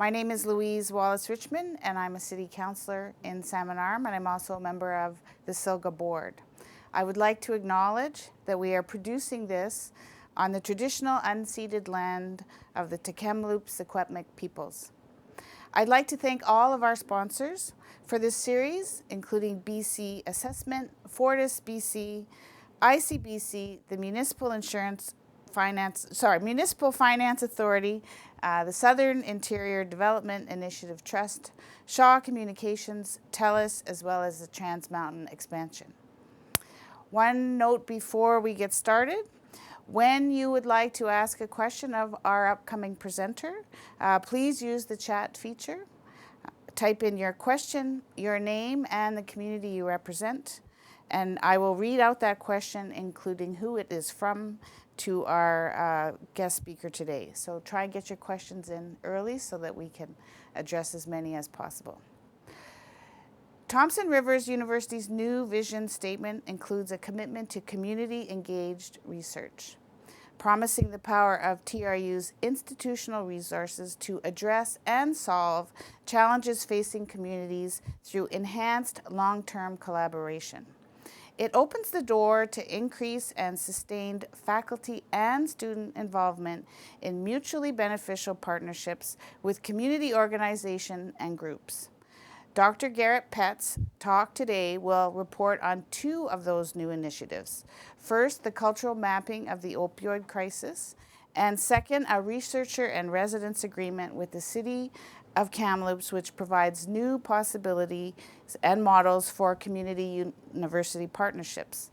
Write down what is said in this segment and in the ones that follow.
My name is Louise Wallace-Richmond, and I'm a city councillor in Salmon Arm, and I'm also a member of the SILGA board. I would like to acknowledge that we are producing this on the traditional unceded land of the Tk'emlúps peoples. I'd like to thank all of our sponsors for this series, including BC Assessment, Fortis BC, ICBC, the Municipal Finance Authority, the Southern Interior Development Initiative Trust, Shaw Communications, TELUS, as well as the Trans Mountain Expansion. One note before we get started: when you would like to ask a question of our upcoming presenter, please use the chat feature. Type in your question, your name, and the community you represent, and I will read out that question, including who it is from, to our guest speaker today. So try and get your questions in early so that we can address as many as possible. Thompson Rivers University's new vision statement includes a commitment to community-engaged research, promising the power of TRU's institutional resources to address and solve challenges facing communities through enhanced long-term collaboration. It opens the door to increased and sustained faculty and student involvement in mutually beneficial partnerships with community organizations and groups. Dr. Garrett Pett's talk today will report on two of those new initiatives. First, the cultural mapping of the opioid crisis, and second, a researcher and residence agreement with the City of Kamloops, which provides new possibilities and models for community university partnerships.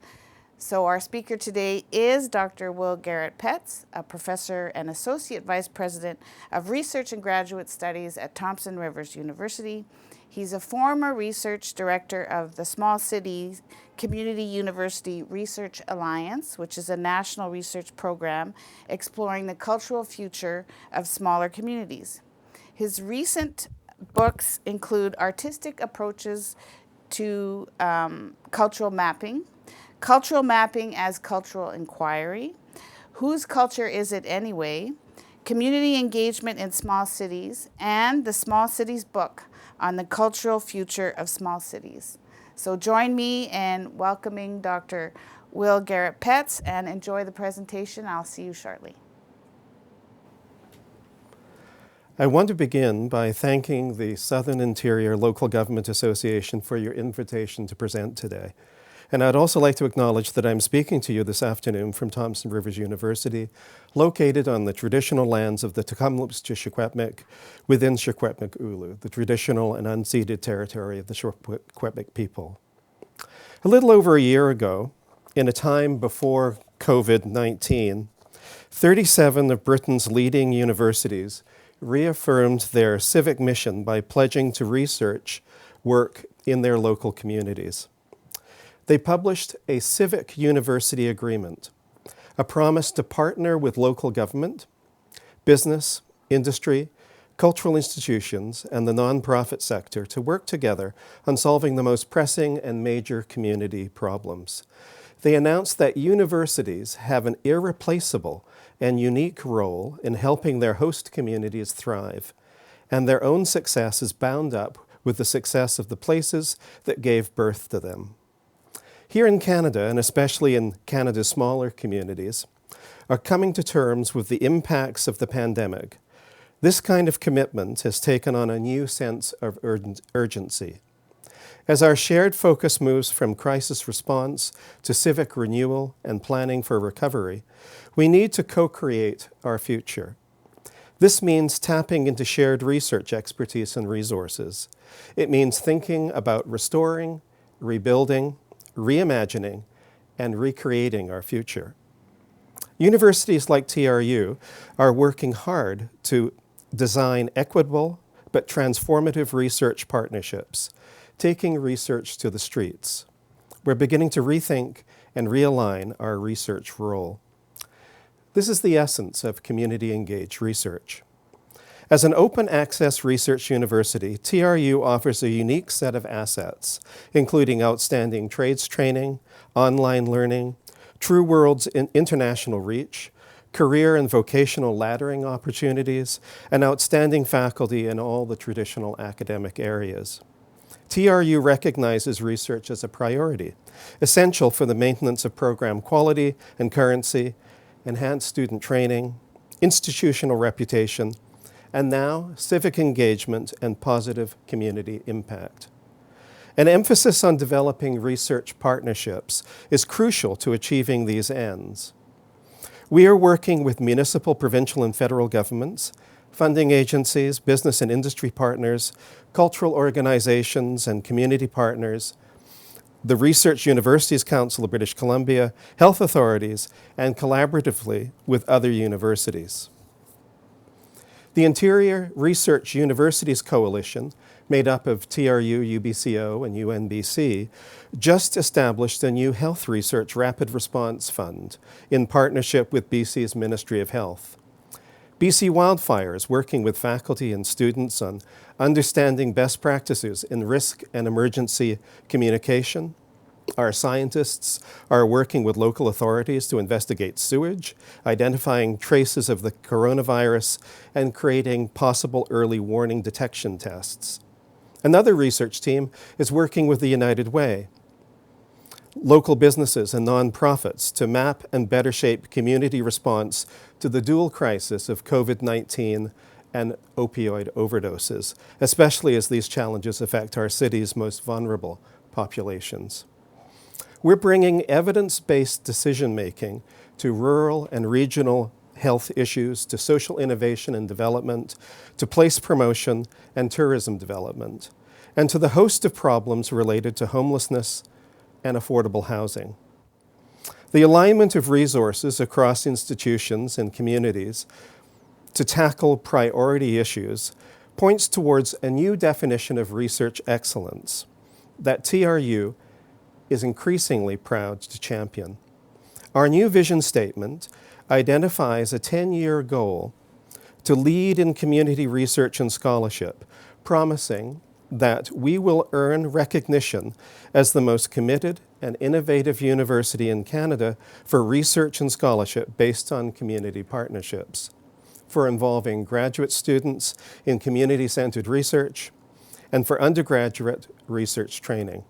So our speaker today is Dr. Will Garrett Petts, a professor and associate vice president of research and graduate studies at Thompson Rivers University. He's a former research director of the Small Cities Community University Research Alliance, which is a national research program exploring the cultural future of smaller communities. His recent books include Artistic Approaches to Cultural Mapping as Cultural Inquiry, Whose Culture Is It Anyway?, Community Engagement in Small Cities, and the Small Cities book on the cultural future of small cities. So join me in welcoming Dr. Will Garrett Petts and enjoy the presentation. I'll see you shortly. I want to begin by thanking the Southern Interior Local Government Association for your invitation to present today. And I'd also like to acknowledge that I'm speaking to you this afternoon from Thompson Rivers University, located on the traditional lands of the Tk'emlúps within Secwepemc-Ulu, the traditional and unceded territory of the Secwepemc people. A little over a year ago, in a time before COVID-19, 37 of Britain's leading universities reaffirmed their civic mission by pledging to research work in their local communities. They published a civic university agreement, a promise to partner with local government, business, industry, cultural institutions, and the nonprofit sector to work together on solving the most pressing and major community problems. They announced that universities have an irreplaceable and unique role in helping their host communities thrive, and their own success is bound up with the success of the places that gave birth to them. Here in Canada, and especially in Canada's smaller communities, are coming to terms with the impacts of the pandemic. This kind of commitment has taken on a new sense of urgency. As our shared focus moves from crisis response to civic renewal and planning for recovery, we need to co-create our future. This means tapping into shared research expertise and resources. It means thinking about restoring, rebuilding, reimagining, and recreating our future. Universities like TRU are working hard to design equitable but transformative research partnerships, taking research to the streets. We're beginning to rethink and realign our research role. This is the essence of community-engaged research. As an open access research university, TRU offers a unique set of assets, including outstanding trades training, online learning, True World's international reach, career and vocational laddering opportunities, and outstanding faculty in all the traditional academic areas. TRU recognizes research as a priority, essential for the maintenance of program quality and currency, enhanced student training, institutional reputation, and now civic engagement and positive community impact. An emphasis on developing research partnerships is crucial to achieving these ends. We are working with municipal, provincial, and federal governments, funding agencies, business and industry partners, cultural organizations and community partners, the Research Universities Council of British Columbia, health authorities, and collaboratively with other universities. The Interior Research Universities Coalition, made up of TRU, UBCO, and UNBC, just established a new health research rapid response fund in partnership with BC's Ministry of Health. BC Wildfire is working with faculty and students on understanding best practices in risk and emergency communication. Our scientists are working with local authorities to investigate sewage, identifying traces of the coronavirus, and creating possible early warning detection tests. Another research team is working with the United Way, local businesses and nonprofits to map and better shape community response to the dual crisis of COVID-19 and opioid overdoses, especially as these challenges affect our city's most vulnerable populations. We're bringing evidence-based decision-making to rural and regional health issues, to social innovation and development, to place promotion and tourism development, and to the host of problems related to homelessness and affordable housing. The alignment of resources across institutions and communities to tackle priority issues points towards a new definition of research excellence that TRU is increasingly proud to champion. Our new vision statement identifies a 10-year goal to lead in community research and scholarship, promising that we will earn recognition as the most committed and innovative university in Canada for research and scholarship based on community partnerships, for involving graduate students in community-centered research, and for undergraduate research training.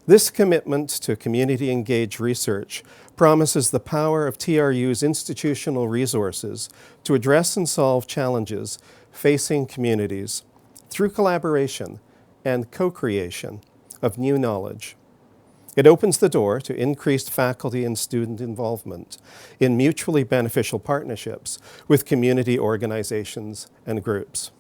This commitment to community-engaged research promises the power of TRU's institutional resources to address and solve challenges facing communities through collaboration and co-creation of new knowledge. It opens the door to increased faculty and student involvement in mutually beneficial partnerships with community organizations and groups.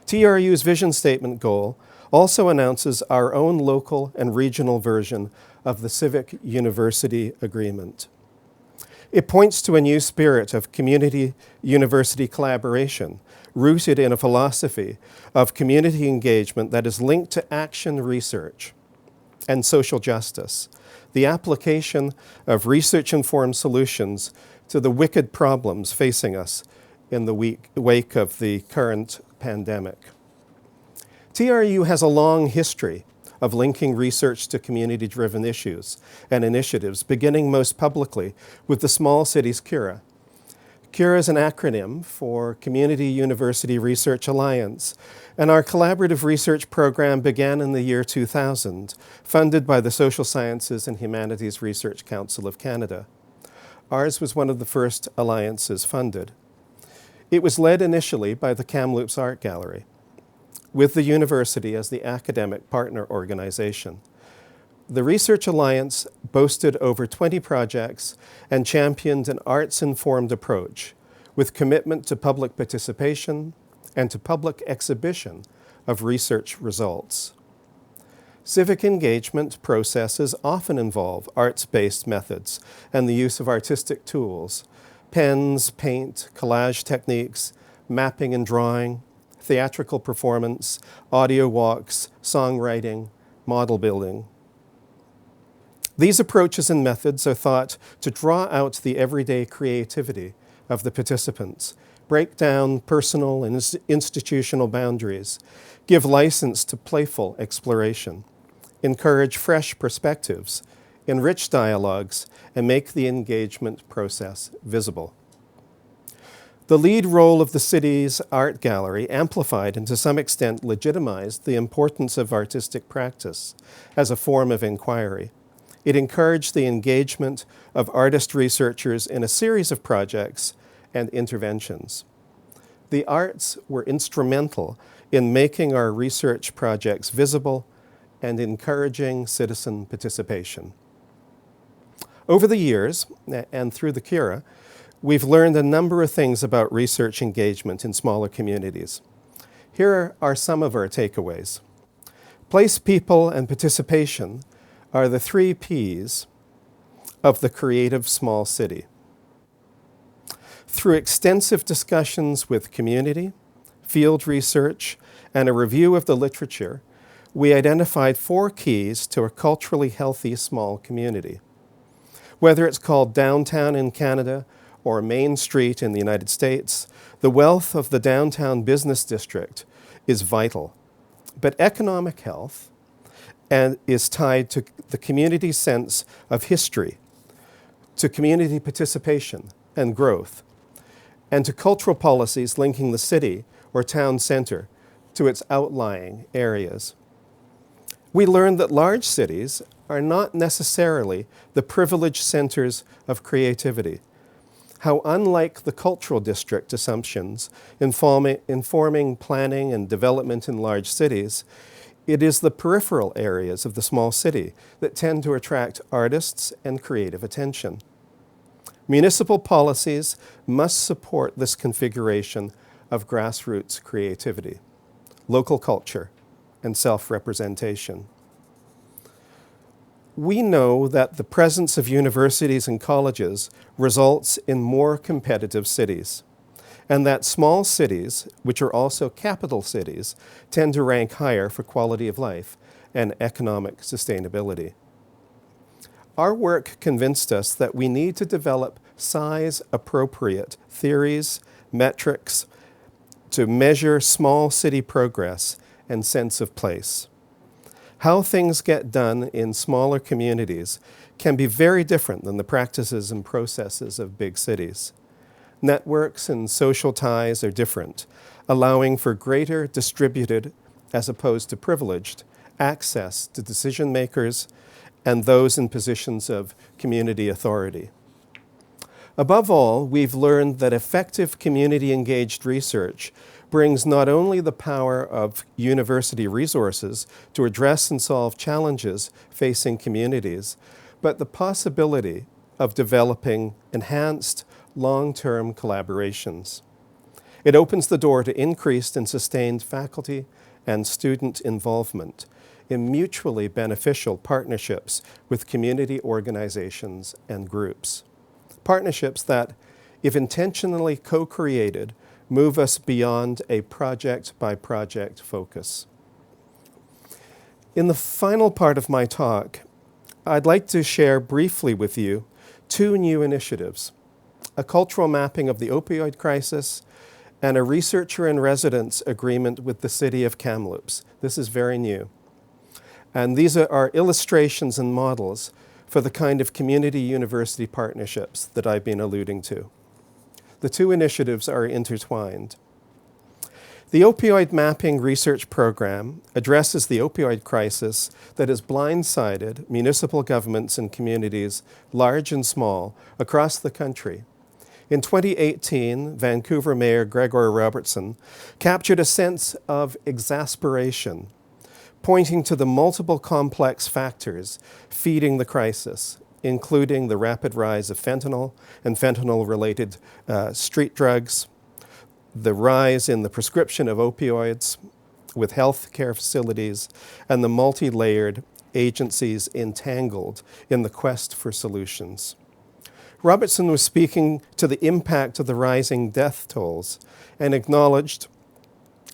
TRU's vision statement goal also announces our own local and regional version of the Civic University Agreement. It points to a new spirit of community-university collaboration rooted in a philosophy of community engagement that is linked to action research and social justice, the application of research-informed solutions to the wicked problems facing us in the wake of the current pandemic. TRU has a long history of linking research to community-driven issues and initiatives, beginning most publicly with the Small Cities CURA. CURA is an acronym for Community University Research Alliance, and our collaborative research program began in the year 2000, funded by the Social Sciences and Humanities Research Council of Canada. Ours was one of the first alliances funded. It was led initially by the Kamloops Art Gallery, with the university as the academic partner organization. The Research Alliance boasted over 20 projects and championed an arts-informed approach with commitment to public participation and to public exhibition of research results. Civic engagement processes often involve arts-based methods and the use of artistic tools, pens, paint, collage techniques, mapping and drawing, theatrical performance, audio walks, songwriting, model building. These approaches and methods are thought to draw out the everyday creativity of the participants, break down personal and institutional boundaries, give license to playful exploration, encourage fresh perspectives enrich dialogues, and make the engagement process visible. The lead role of the city's art gallery amplified and to some extent legitimized the importance of artistic practice as a form of inquiry. It encouraged the engagement of artist researchers in a series of projects and interventions. The arts were instrumental in making our research projects visible and encouraging citizen participation. Over the years, and through the Cura, we've learned a number of things about research engagement in smaller communities. Here are some of our takeaways. Place, people, and participation are the 3 Ps of the creative small city. Through extensive discussions with community, field research, and a review of the literature, we identified 4 keys to a culturally healthy small community. Whether it's called downtown in Canada or Main Street in the United States, the wealth of the downtown business district is vital. But economic health is tied to the community's sense of history, to community participation and growth, and to cultural policies linking the city or town center to its outlying areas. We learned that large cities are not necessarily the privileged centers of creativity. How unlike the cultural district assumptions informing planning and development in large cities, it is the peripheral areas of the small city that tend to attract artists and creative attention. Municipal policies must support this configuration of grassroots creativity, local culture, and self-representation. We know that the presence of universities and colleges results in more competitive cities, and that small cities, which are also capital cities, tend to rank higher for quality of life and economic sustainability. Our work convinced us that we need to develop size-appropriate theories, metrics, to measure small city progress and sense of place. How things get done in smaller communities can be very different than the practices and processes of big cities. Networks and social ties are different, allowing for greater distributed, as opposed to privileged, access to decision makers and those in positions of community authority. Above all, we've learned that effective community-engaged research brings not only the power of university resources to address and solve challenges facing communities, but the possibility of developing enhanced long-term collaborations. It opens the door to increased and sustained faculty and student involvement in mutually beneficial partnerships with community organizations and groups. Partnerships that, if intentionally co-created, move us beyond a project-by-project focus. In the final part of my talk, I'd like to share briefly with you 2 new initiatives: a cultural mapping of the opioid crisis and a researcher-in-residence agreement with the city of Kamloops. This is very new. And these are illustrations and models for the kind of community-university partnerships that I've been alluding to. The 2 initiatives are intertwined. The Opioid Mapping Research Program addresses the opioid crisis that has blindsided municipal governments and communities, large and small, across the country. In 2018, Vancouver Mayor Gregor Robertson captured a sense of exasperation, pointing to the multiple complex factors feeding the crisis, including the rapid rise of fentanyl and fentanyl-related street drugs, the rise in the prescription of opioids with health care facilities, and the multi-layered agencies entangled in the quest for solutions. Robertson was speaking to the impact of the rising death tolls and acknowledged,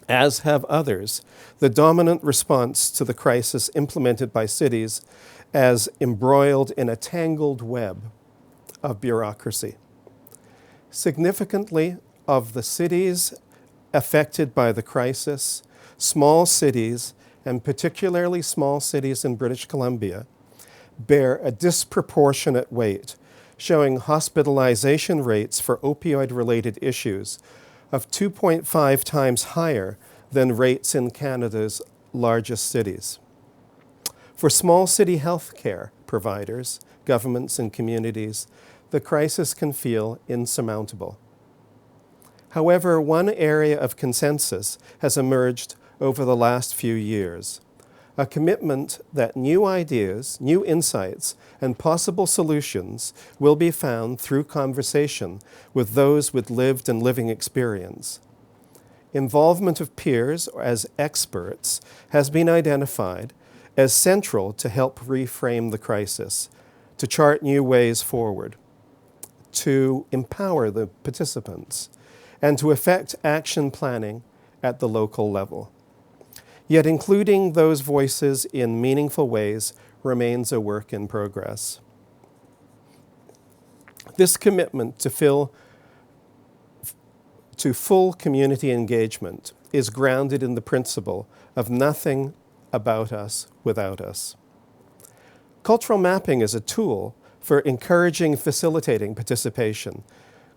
as have others, the dominant response to the crisis implemented by cities as embroiled in a tangled web of bureaucracy. Significantly, of the cities affected by the crisis, small cities, and particularly small cities in British Columbia, bear a disproportionate weight, showing hospitalization rates for opioid-related issues of 2.5 times higher than rates in Canada's largest cities. For small city health care providers, governments, and communities, the crisis can feel insurmountable. However, one area of consensus has emerged over the last few years: a commitment that new ideas, new insights, and possible solutions will be found through conversation with those with lived and living experience. Involvement of peers as experts has been identified as central to help reframe the crisis, to chart new ways forward, to empower the participants, and to effect action planning at the local level. Yet including those voices in meaningful ways remains a work in progress. This commitment to full community engagement is grounded in the principle of nothing about us without us. Cultural mapping is a tool for encouraging and facilitating participation.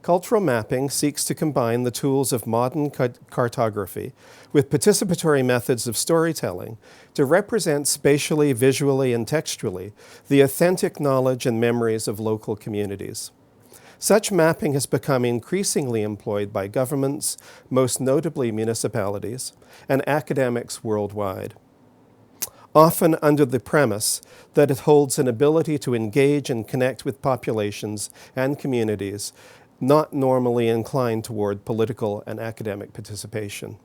Cultural mapping seeks to combine the tools of modern cartography with participatory methods of storytelling to represent spatially, visually, and textually the authentic knowledge and memories of local communities. Such mapping has become increasingly employed by governments, most notably municipalities, and academics worldwide, often under the premise that it holds an ability to engage and connect with populations and communities not normally inclined toward political and academic participation.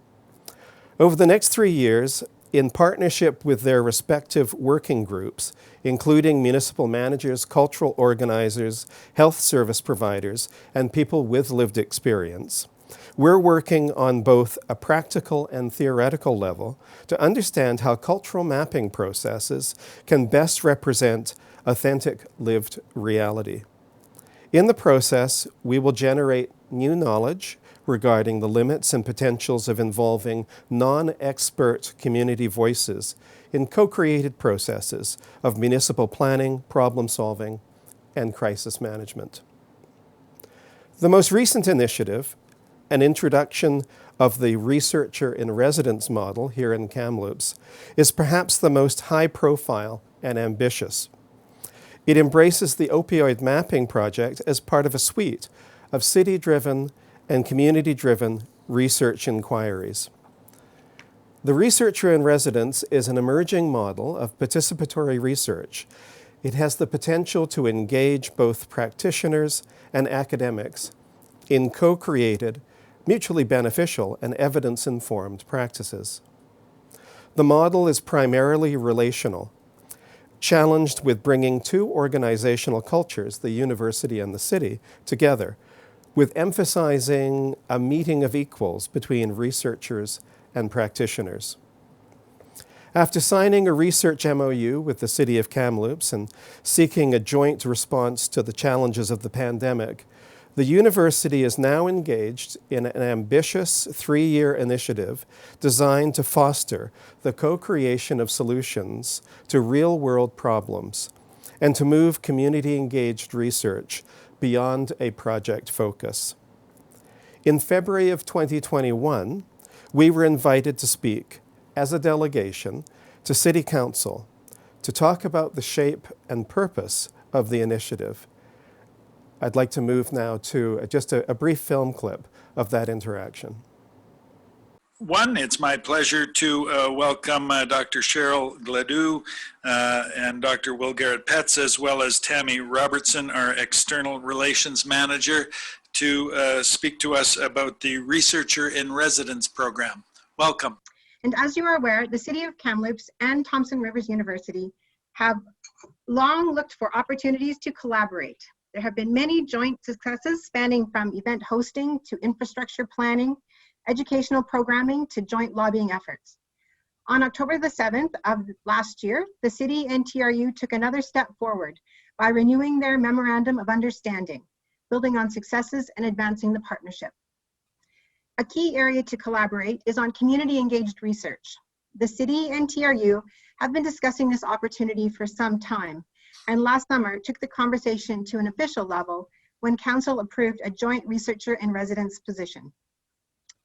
Over the next 3 years, in partnership with their respective working groups, including municipal managers, cultural organizers, health service providers, and people with lived experience, we're working on both a practical and theoretical level to understand how cultural mapping processes can best represent authentic lived reality. In the process, we will generate new knowledge regarding the limits and potentials of involving non-expert community voices in co-created processes of municipal planning, problem solving, and crisis management. The most recent initiative, an introduction of the researcher in residence model here in Kamloops, is perhaps the most high profile and ambitious. It embraces the opioid mapping project as part of a suite of city-driven and community-driven research inquiries. The researcher in residence is an emerging model of participatory research. It has the potential to engage both practitioners and academics in co-created, mutually beneficial, and evidence-informed practices. The model is primarily relational, challenged with bringing two organizational cultures, the university and the city, together, with emphasizing a meeting of equals between researchers and practitioners. After signing a research MOU with the City of Kamloops and seeking a joint response to the challenges of the pandemic, the university is now engaged in an ambitious 3-year initiative designed to foster the co-creation of solutions to real-world problems and to move community-engaged research beyond a project focus. In February of 2021, we were invited to speak as a delegation to City Council to talk about the shape and purpose of the initiative. I'd like to move now to just a brief film clip of that interaction. It's my pleasure to welcome Dr. Cheryl Gladue and Dr. Will Garrett Petz, as well as Tammy Robertson, our External Relations Manager, to speak to us about the Researcher in Residence program. Welcome. And as you are aware, the City of Kamloops and Thompson Rivers University have long looked for opportunities to collaborate. There have been many joint successes spanning from event hosting to infrastructure planning, educational programming to joint lobbying efforts. On October the 7th of last year, the City and TRU took another step forward by renewing their Memorandum of Understanding, building on successes and advancing the partnership. A key area to collaborate is on community-engaged research. The city and TRU have been discussing this opportunity for some time, and last summer took the conversation to an official level when council approved a joint researcher in residence position.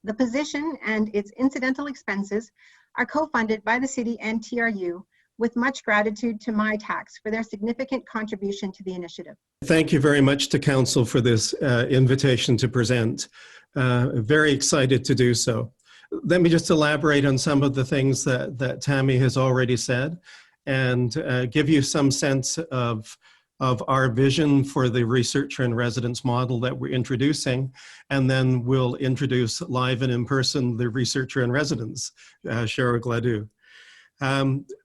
The position and its incidental expenses are co-funded by the city and TRU, with much gratitude to MyTax for their significant contribution to the initiative. Thank you very much to Council for this invitation to present. Very excited to do so. Let me just elaborate on some of the things that Tammy has already said and give you some sense of our vision for the researcher in residence model that we're introducing, and then we'll introduce live and in person the researcher in residence, Cheryl Gladue.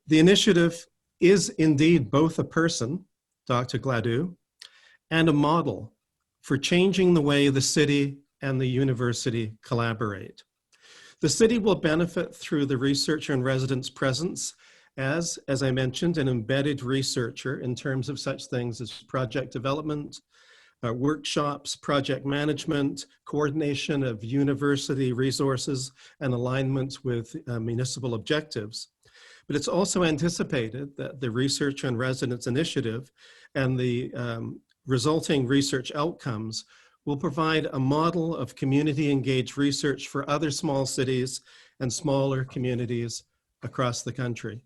The initiative is indeed both a person, Dr. Gladue, and a model for changing the way the city and the university collaborate. The city will benefit through the researcher in residence presence as I mentioned, an embedded researcher in terms of such things as project development, workshops, project management, coordination of university resources, and alignment with municipal objectives. But it's also anticipated that the Researcher in Residence initiative and the resulting research outcomes will provide a model of community-engaged research for other small cities and smaller communities across the country.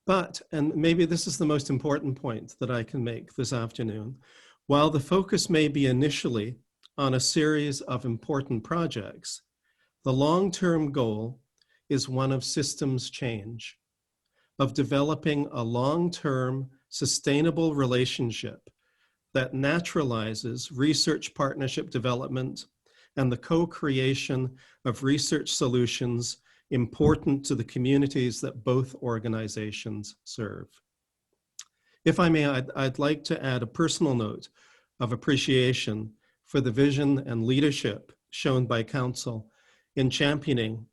But, and maybe this is the most important point that I can make this afternoon, while the focus may be initially on a series of important projects, the long-term goal is one of systems change, of developing a long-term sustainable relationship that naturalizes research partnership development and the co-creation of research solutions important to the communities that both organizations serve. If I may, I'd like to add a personal note of appreciation for the vision and leadership shown by Council in championing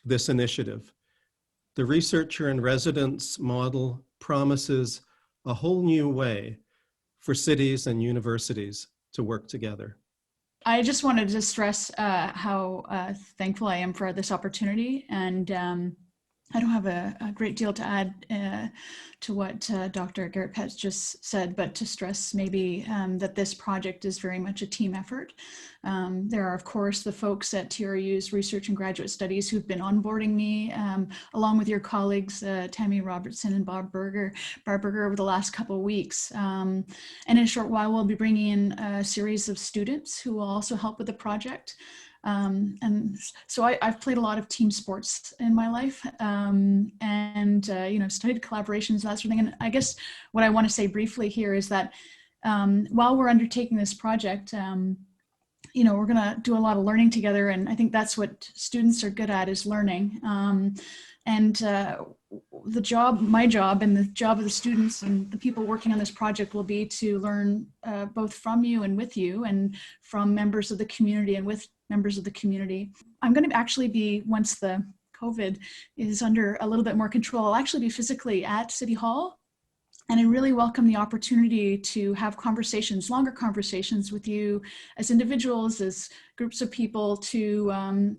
this initiative. The researcher in residence model promises a whole new way for cities and universities to work together. I just wanted to stress how thankful I am for this opportunity, and I don't have a great deal to add to what Dr. Garrett Petz just said, but to stress maybe that this project is very much a team effort. There are, of course, the folks at TRU's Research and Graduate Studies who've been onboarding me, along with your colleagues, Tammy Robertson and Bob Berger over the last couple of weeks. And in a short while, we'll be bringing in a series of students who will also help with the project. And so I've played a lot of team sports in my life, and you know, studied collaborations, that sort of thing. And I guess what I want to say briefly here is that while we're undertaking this project, you know, we're going to do a lot of learning together, and I think that's what students are good at, is learning. My job and the job of the students and the people working on this project will be to learn both from you and with you, and from members of the community and with members of the community. I'm going to actually be, once the COVID is under a little bit more control, I'll actually be physically at City Hall. And I really welcome the opportunity to have conversations, longer conversations with you as individuals, as groups of people, to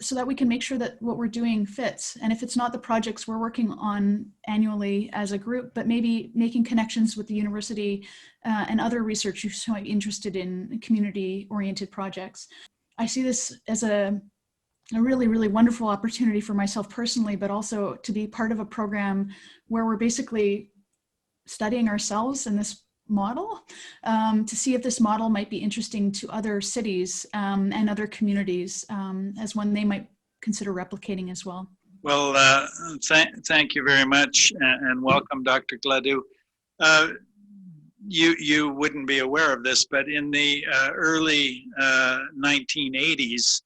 so that we can make sure that what we're doing fits. And if it's not the projects we're working on annually as a group, but maybe making connections with the university and other researchers who are interested in community-oriented projects. I see this as a really, really wonderful opportunity for myself personally, but also to be part of a program where we're basically studying ourselves in this model, to see if this model might be interesting to other cities and other communities as one they might consider replicating as well. Well, thank you very much, and welcome, Dr. Gladue. You wouldn't be aware of this, but in the early 1980s,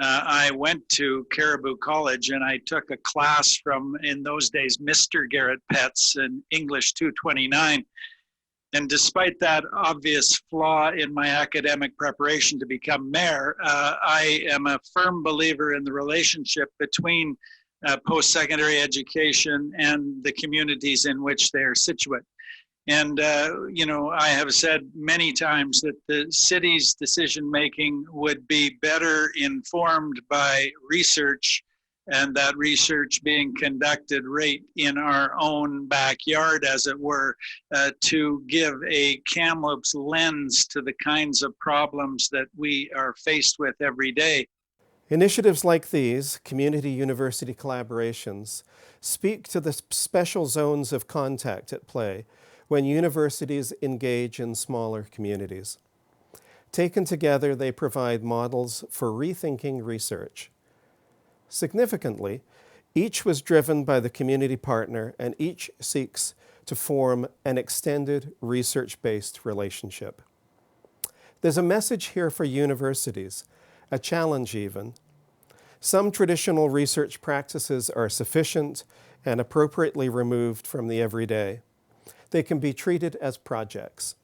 I went to Caribou College and I took a class from, in those days, Mr. Garrett Petz in English 229. And despite that obvious flaw in my academic preparation to become mayor, I am a firm believer in the relationship between post-secondary education and the communities in which they are situate. And, you know, I have said many times that the city's decision-making would be better informed by research and that research being conducted right in our own backyard, as it were, to give a Kamloops lens to the kinds of problems that we are faced with every day. Initiatives like these, community university collaborations, speak to the special zones of contact at play when universities engage in smaller communities. Taken together, they provide models for rethinking research. Significantly, each was driven by the community partner, and each seeks to form an extended research-based relationship. There's a message here for universities, a challenge even. Some traditional research practices are sufficient and appropriately removed from the everyday. They can be treated as projects.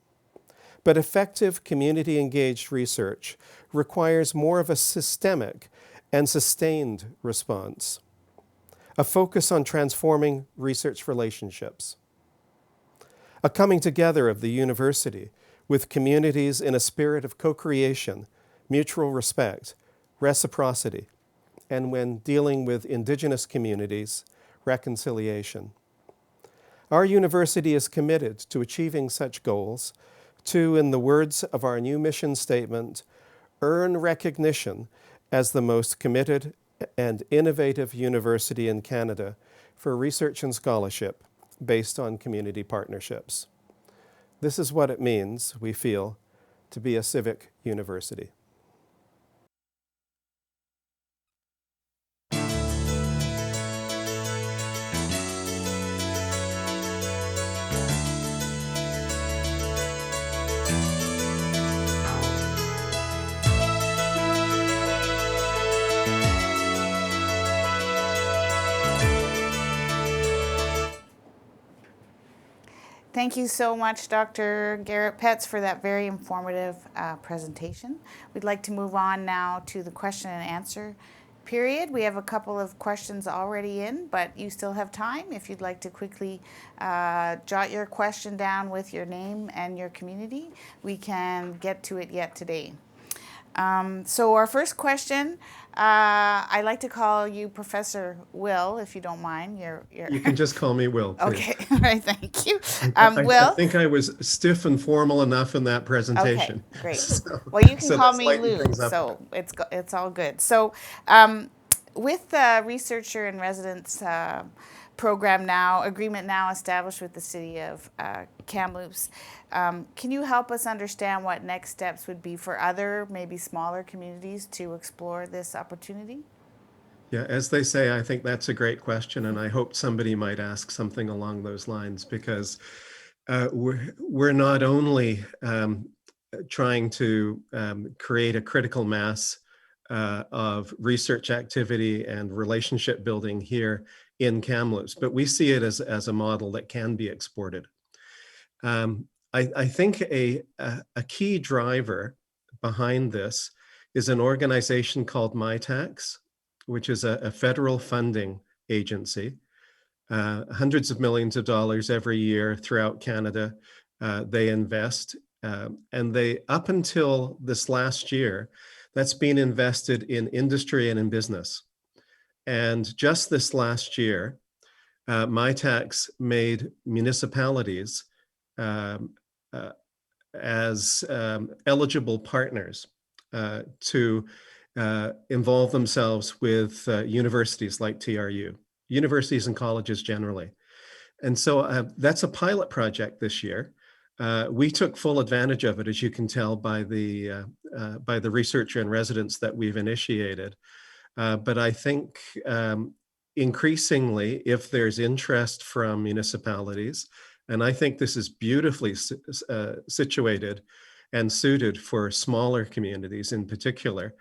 But effective community-engaged research requires more of a systemic and sustained response, a focus on transforming research relationships, a coming together of the university with communities in a spirit of co-creation, mutual respect, reciprocity, and when dealing with Indigenous communities, reconciliation. Our university is committed to achieving such goals to, in the words of our new mission statement, earn recognition as the most committed and innovative university in Canada for research and scholarship based on community partnerships. This is what it means, we feel, to be a civic university. Thank you so much, Dr. Garrett Petz, for that very informative presentation. We'd like to move on now to the question and answer period. We have a couple of questions already in, but you still have time. If you'd like to quickly jot your question down with your name and your community, we can get to it yet today. So our first question, I like to call you Professor Will, if you don't mind. You can just call me Will, please. Okay, all right, thank you. I think I was stiff and formal enough in that presentation. Okay, great. Well, you can call that me slightly Lou, brings up so it's all good. So with the researcher in residence program now, agreement now established with the city of Kamloops, can you help us understand what next steps would be for other, maybe smaller communities to explore this opportunity? Yeah, as they say, I think that's a great question, and I hope somebody might ask something along those lines, because we're not only trying to create a critical mass of research activity and relationship building here in Kamloops, but we see it as a model that can be exported. I think a key driver behind this is an organization called MyTax, which is a federal funding agency, hundreds of millions of dollars every year throughout Canada. They invest, and they, up until this last year, that's been invested in industry and in business. And just this last year, MyTax made municipalities as eligible partners to involve themselves with universities like TRU, universities and colleges generally. And so that's a pilot project this year. We took full advantage of it, as you can tell by the researcher in residence that we've initiated. But I think increasingly, if there's interest from municipalities, and I think this is beautifully situated and suited for smaller communities in particular,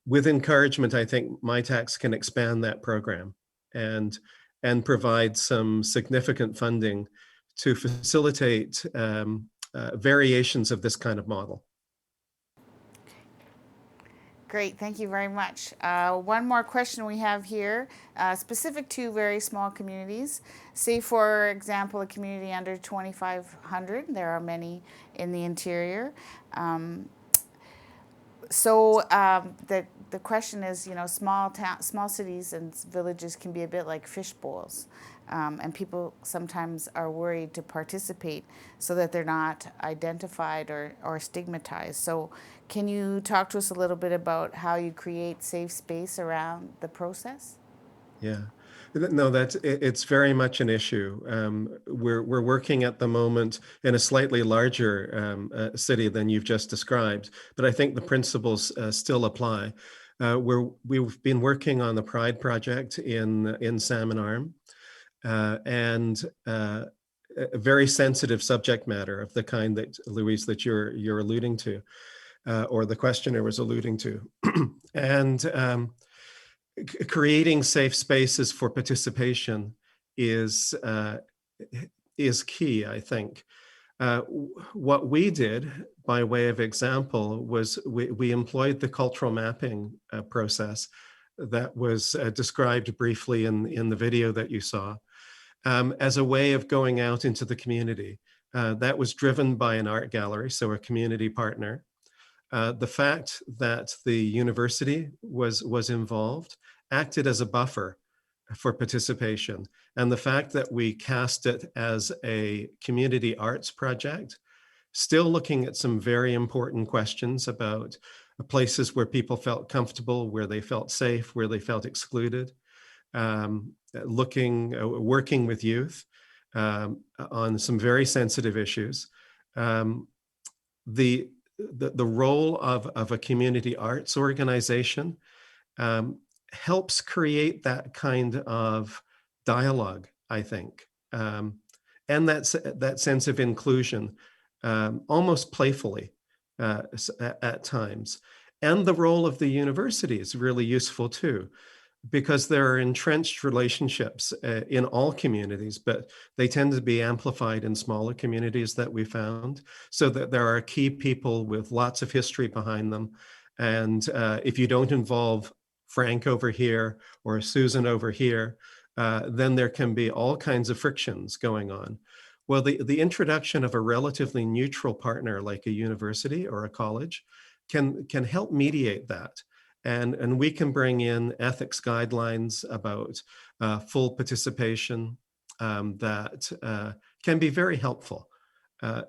with encouragement, I think MyTax can expand that program and provide some significant funding to facilitate variations of this kind of model. Great, thank you very much. One more question we have here, specific to very small communities. Say, for example, a community under 2,500. There are many in the interior. So the the question is, small cities and villages can be a bit like fish bowls. And people sometimes are worried to participate so that they're not identified or stigmatized. So can you talk to us a little bit about how you create safe space around the process? Yeah. No, it's very much an issue. We're working at the moment in a slightly larger city than you've just described, but I think the principles still apply. We've been working on the Pride project in Salmon Arm, and a very sensitive subject matter of the kind that, Louise, that you're alluding to, or the questioner was alluding to, and creating safe spaces for participation is key, I think. What we did, by way of example, was we employed the cultural mapping process that was described briefly in the video that you saw, as a way of going out into the community. That was driven by an art gallery, so a community partner. The fact that the university was involved acted as a buffer for participation. And the fact that we cast it as a community arts project, still looking at some very important questions about places where people felt comfortable, where they felt safe, where they felt excluded, working with youth on some very sensitive issues. The role of a community arts organization helps create that kind of dialogue, I think, and that sense of inclusion, almost playfully at times. And the role of the university is really useful too, because there are entrenched relationships in all communities, but they tend to be amplified in smaller communities that we found, so that there are key people with lots of history behind them. And if you don't involve Frank over here or Susan over here, then there can be all kinds of frictions going on. Well, the introduction of a relatively neutral partner like a university or a college can help mediate that. And we can bring in ethics guidelines about full participation that can be very helpful.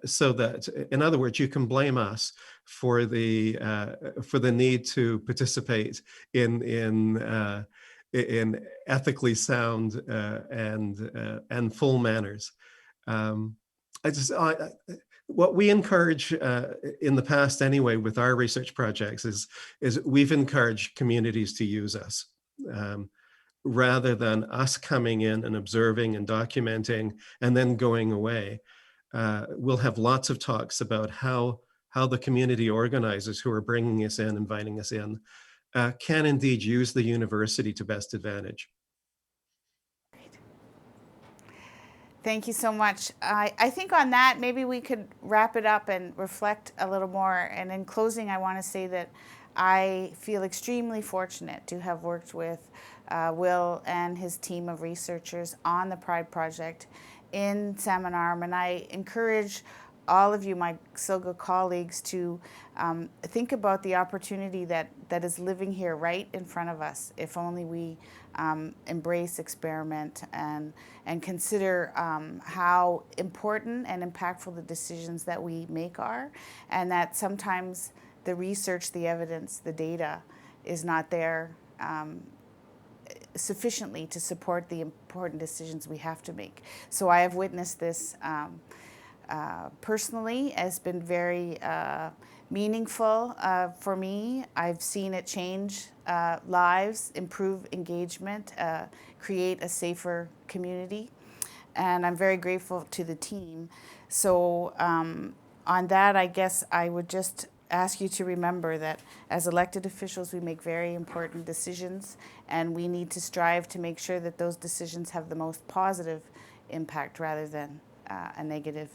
So that, in other words, you can blame us for the need to participate in ethically sound and full manners. What we encourage in the past anyway with our research projects is we've encouraged communities to use us rather than us coming in and observing and documenting and then going away. We'll have lots of talks about how the community organizers who are bringing us in, inviting us in, can indeed use the university to best advantage. Thank you so much. I think on that, maybe we could wrap it up and reflect a little more. And in closing, I want to say that I feel extremely fortunate to have worked with Will and his team of researchers on the Pride Project in Salmon Arm. And I encourage all of you, my SILGA colleagues, to think about the opportunity that is living here right in front of us, if only we embrace, experiment, and consider how important and impactful the decisions that we make are, and that sometimes the research, the evidence, the data is not there sufficiently to support the important decisions we have to make. So I have witnessed this personally. Has been very meaningful for me. I've seen it change lives, improve engagement, create a safer community, and I'm very grateful to the team. So on that, I guess I would just ask you to remember that as elected officials, we make very important decisions, and we need to strive to make sure that those decisions have the most positive impact rather than a negative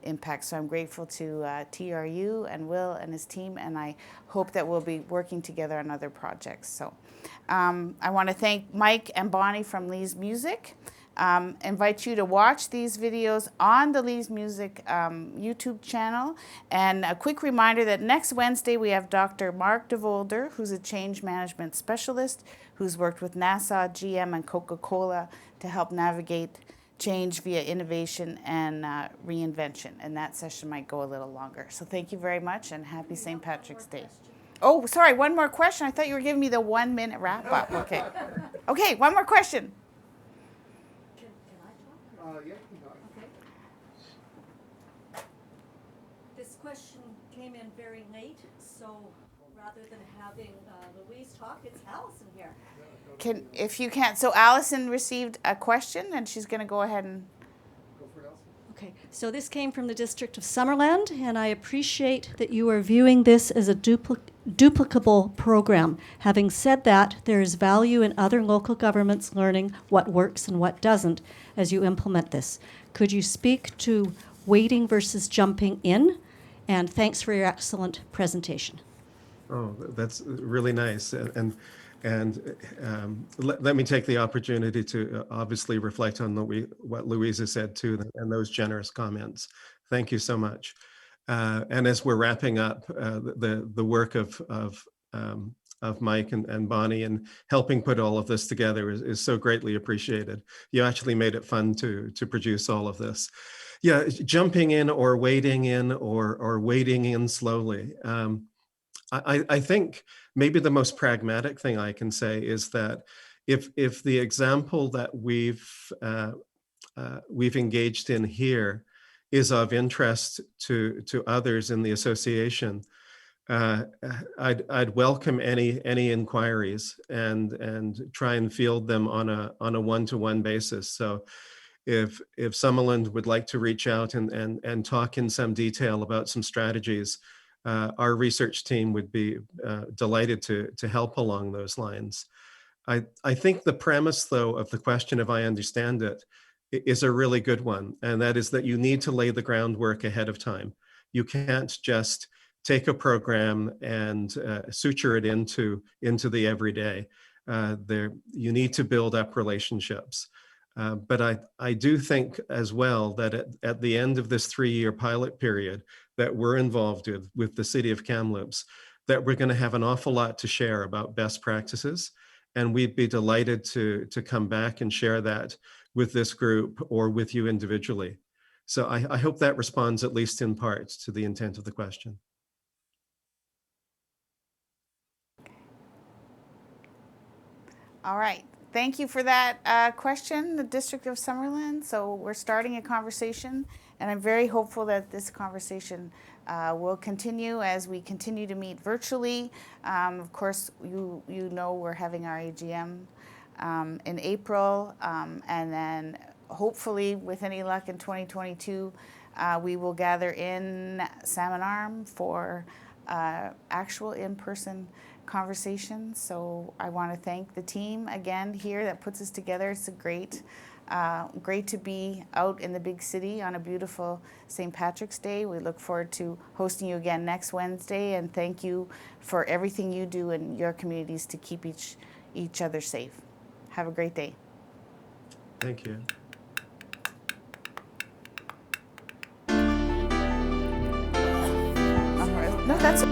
impact. So I'm grateful to TRU and Will and his team, and I hope that we'll be working together on other projects. So I want to thank Mike and Bonnie from Lee's Music. Invite you to watch these videos on the Lee's Music YouTube channel. And a quick reminder that next Wednesday we have Dr. Mark DeVolder, who's a change management specialist, who's worked with NASA, GM, and Coca-Cola to help navigate change via innovation and reinvention. And that session might go a little longer. So thank you very much, and happy St. Patrick's Day. Oh, sorry, one more question. I thought you were giving me the 1 minute wrap up. Okay. Okay, one more question. Can I talk? Yeah. Okay. This question came in very late, so rather than having Louise talk, it's Allison here. If you can't, so Allison received a question, and she's going to go ahead and. Go for it, Elsie. Okay, so this came from the District of Summerland, and I appreciate that you are viewing this as a duplicable program. Having said that, there is value in other local governments learning what works and what doesn't as you implement this. Could you speak to waiting versus jumping in? And thanks for your excellent presentation. Oh, that's really nice. Let me take the opportunity to obviously reflect on what Louisa said too, and those generous comments. Thank you so much. And as we're wrapping up the work of Mike and Bonnie and helping put all of this together is so greatly appreciated. You actually made it fun to produce all of this. Yeah, jumping in or wading in or wading in slowly. I think maybe the most pragmatic thing I can say is that if the example that we've engaged in here is of interest to others in the association, I'd welcome any inquiries and try and field them on a one-to-one basis. So if Summerland would like to reach out and talk in some detail about some strategies, our research team would be delighted to help along those lines. I think the premise, though, of the question, if I understand it, is a really good one, and that is that you need to lay the groundwork ahead of time. You can't just take a program and suture it into the everyday. You need to build up relationships. But I do think as well that at the end of this 3-year pilot period that we're involved with the City of Kamloops, that we're going to have an awful lot to share about best practices. And we'd be delighted to come back and share that with this group or with you individually. So I hope that responds at least in part to the intent of the question. All right. Thank you for that question, the District of Summerland. So we're starting a conversation, and I'm very hopeful that this conversation will continue as we continue to meet virtually. Of course, you know we're having our AGM in April, and then hopefully, with any luck in 2022, we will gather in Salmon Arm for actual in-person conversation. So I want to thank the team again here that puts us together. It's a great to be out in the big city on a beautiful St. Patrick's Day. We look forward to hosting you again next Wednesday, and thank you for everything you do in your communities to keep each other safe. Have a great day. Thank you. All right. No, that's